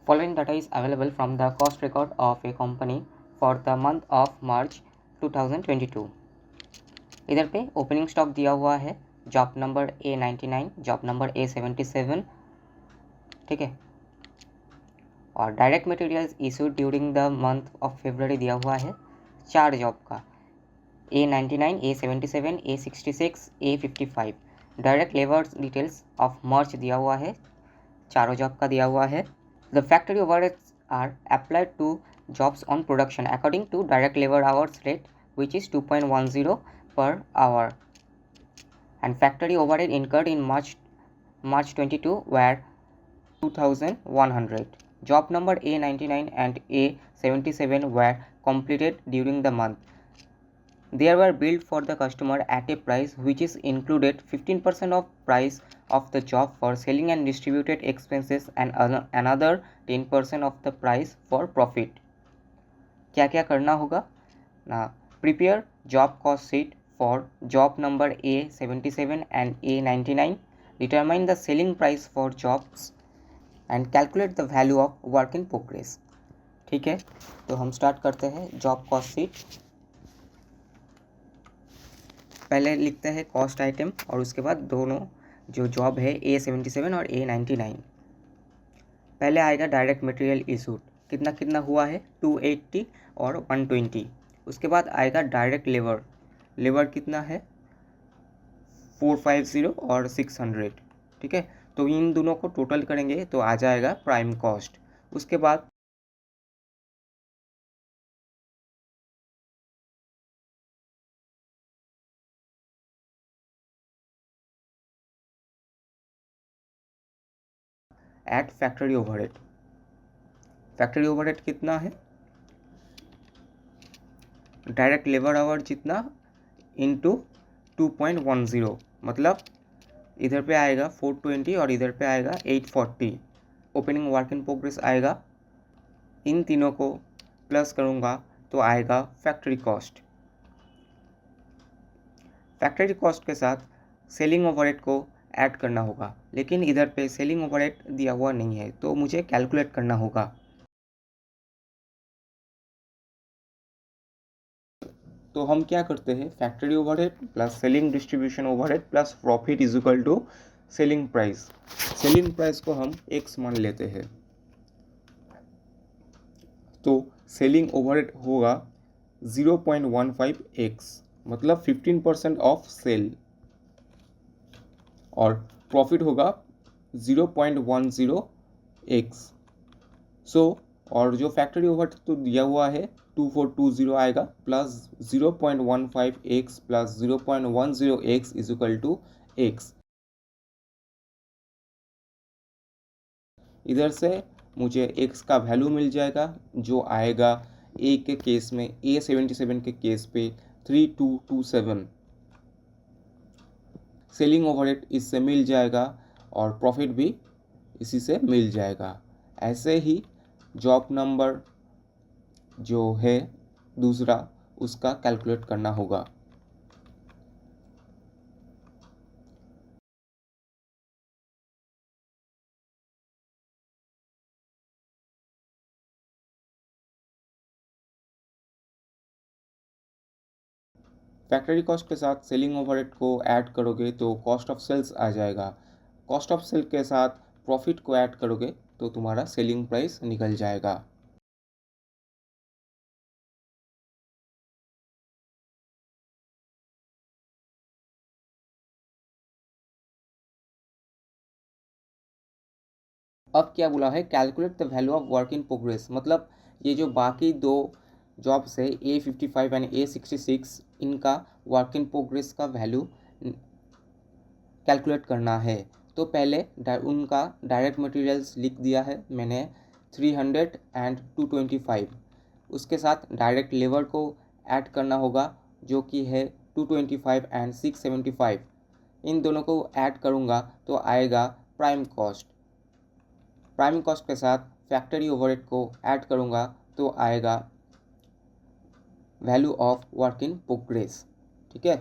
Following data is available from the cost record of a company for the month of March 2022। इधर पे opening stock दिया हुआ है, job number A99, job number A77, ठीक है। और direct materials issued during the month of February दिया हुआ है 4 जॉब का, A99, A77, A66, A55। Direct labour details of March दिया हुआ है, चारों जॉब का दिया हुआ है। The factory overheads are applied to jobs on production according to direct labor hours rate, which is 2.10 per hour. And factory overhead incurred in March 22 were 2,100. Job number A99 and A77 were completed during the month. They were billed for the customer at a price which is included 15% of price of the job for selling and distributed expenses and another 10% of the price for profit। क्या क्या करना होगा ना? Prepare job cost sheet for job number A77 and A99, determine the selling price for jobs and calculate the value of work in progress। ठीक है, तो हम start करते हैं जॉब कॉस्ट शीट। पहले लिखते हैं कॉस्ट आइटम और उसके बाद दोनों जो जॉब है A77 और A99। पहले आएगा डायरेक्ट मटेरियल इशूड, कितना कितना हुआ है 280 और 120। उसके बाद आएगा डायरेक्ट लेबर, लेबर कितना है 450 और 600, ठीक है। तो इन दोनों को टोटल करेंगे तो आ जाएगा प्राइम कॉस्ट। उसके बाद at factory overhead, factory overhead कितना है डायरेक्ट लेबर आवर जितना इंटू 2.10, मतलब इधर पे आएगा 420 और इधर पे आएगा 840। ओपनिंग वर्क इन प्रोग्रेस आएगा, इन तीनों को प्लस करूँगा तो आएगा फैक्ट्री कॉस्ट। फैक्ट्री कॉस्ट के साथ सेलिंग ओवरहेड को ऐड करना होगा, लेकिन इधर पे सेलिंग ओवरहेड दिया हुआ नहीं है तो मुझे कैलकुलेट करना होगा। तो हम क्या करते हैं, factory overhead plus selling distribution overhead plus profit is equal to selling price. Selling price को हम x मान लेते हैं, तो सेलिंग ओवरहेड होगा 0.15x, मतलब 15% ऑफ सेल, और प्रॉफिट होगा 0.10x। और जो फैक्ट्री ओवरहेड तो दिया हुआ है 2420 आएगा, plus 0.15x plus 0.10x is equal to x। इधर से मुझे x का वैल्यू मिल जाएगा जो आएगा A के केस में, A77 के केस पे 3227। सेलिंग ओवरहेड इससे मिल जाएगा और प्रॉफिट भी इसी से मिल जाएगा। ऐसे ही जॉब नंबर जो है दूसरा, उसका कैलकुलेट करना होगा। फैक्ट्री कॉस्ट के साथ सेलिंग ओवरहेड को ऐड करोगे तो कॉस्ट ऑफ सेल्स आ जाएगा। कॉस्ट ऑफ सेल के साथ प्रॉफिट को ऐड करोगे तो तुम्हारा सेलिंग प्राइस निकल जाएगा। अब क्या बोला है, calculate the value of work in progress, मतलब ये जो बाकी दो जॉब्स है A55 एंड A66, इनका वर्क इन प्रोग्रेस का वैल्यू कैलकुलेट करना है। तो पहले उनका डायरेक्ट मटेरियल्स लिख दिया है मैंने 300 एंड 225। उसके साथ डायरेक्ट लेबर को ऐड करना होगा जो कि है 225 एंड 675। इन दोनों को ऐड करूँगा तो आएगा प्राइम कॉस्ट। प्राइम कॉस्ट के साथ फैक्ट्री ओवरहेड को ऐड करूँगा तो आएगा value of work in progress, ठीक है।